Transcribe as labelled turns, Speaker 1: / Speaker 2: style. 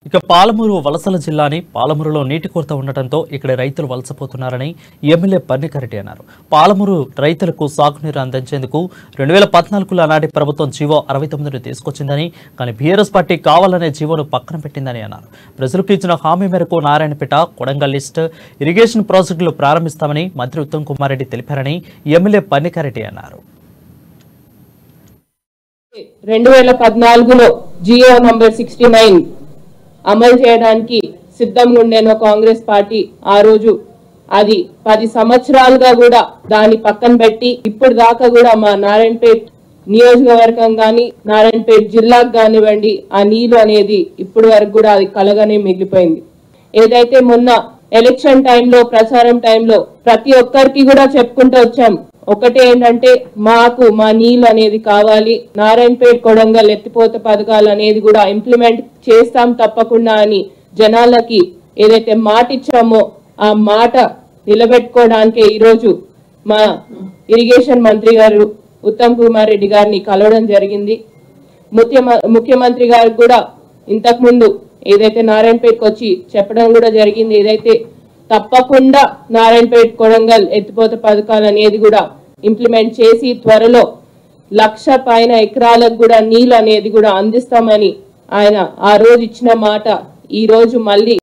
Speaker 1: ఇక పాలమూరు వలసల జిల్లాని పాలమూరులో నీటి కొరత ఉండటంతో ఇక్కడ రైతులు వలసపోతున్నారని ఎమ్మెల్యే పన్నికరెడ్డి అన్నారు. పాలమూరు రైతులకు సాగునీరు అందించేందుకు 2014లో నాటి ప్రభుత్వం జీవో 69ను తీసుకొచ్చిందని, కానీ బీఆర్ఎస్ పార్టీ కావాలనే జీవోను పక్కన పెట్టిందని అన్నారు. ప్రజలకు ఇచ్చిన హామీ మేరకు నారాయణపేట, కొడంగల్ లిస్ట్ ఇరిగేషన్ ప్రాజెక్టులు ప్రారంభిస్తామని మంత్రి ఉత్తమ్ కుమార్ రెడ్డి తెలిపారని ఎమ్మెల్యే పన్నికరెడ్డి అన్నారు.
Speaker 2: 2014లో జియో నంబర్ 69 అమలు చేయడానికి సిద్ధంగా ఉండేనో కాంగ్రెస్ పార్టీ ఆ రోజు అది 10 సంవత్సరాలుగా కూడా దాన్ని పక్కన పెట్టి ఇప్పుడు దాకా కూడా మా నారాయణపేట్ నియోజకవర్గం కానీ నారాయణపేట్ జిల్లాకు కానివ్వండి ఆ నీళ్లు అనేది ఇప్పుడు వరకు కూడా అది కలగానే మిగిలిపోయింది. ఏదైతే మొన్న ఎలక్షన్ టైంలో ప్రచారం టైంలో ప్రతి ఒక్కరికి కూడా చెప్పుకుంటూ వచ్చాం, ఒకటే ఏంటంటే మాకు మా నీళ్లు అనేది కావాలి, నారాయణపేట్ కొడంగల్ ఎత్తిపోత పథకాలు అనేది కూడా ఇంప్లిమెంట్ చేస్తాం తప్పకుండా అని జనాలకి ఏదైతే మాట ఇచ్చామో ఆ మాట నిలబెట్టుకోవడానికే ఈరోజు మా ఇరిగేషన్ మంత్రి గారు ఉత్తమ్ కుమార్ రెడ్డి గారిని కలవడం జరిగింది. ముఖ్యమంత్రి గారు కూడా ఇంతకు ముందు ఏదైతే నారాయణపేటకి వచ్చి చెప్పడం కూడా జరిగింది, ఏదైతే తప్పకుండా నారాయణపేట్ కొడంగల్ ఎత్తిపోత పథకాలు అనేది కూడా ఇంప్లిమెంట్ చేసి త్వరలో 1,00,000 పైన ఎకరాలకు కూడా నీళ్ళు అనేది కూడా అందిస్తామని ఆయన ఆ రోజు ఇచ్చిన మాట ఈ రోజు మళ్ళీ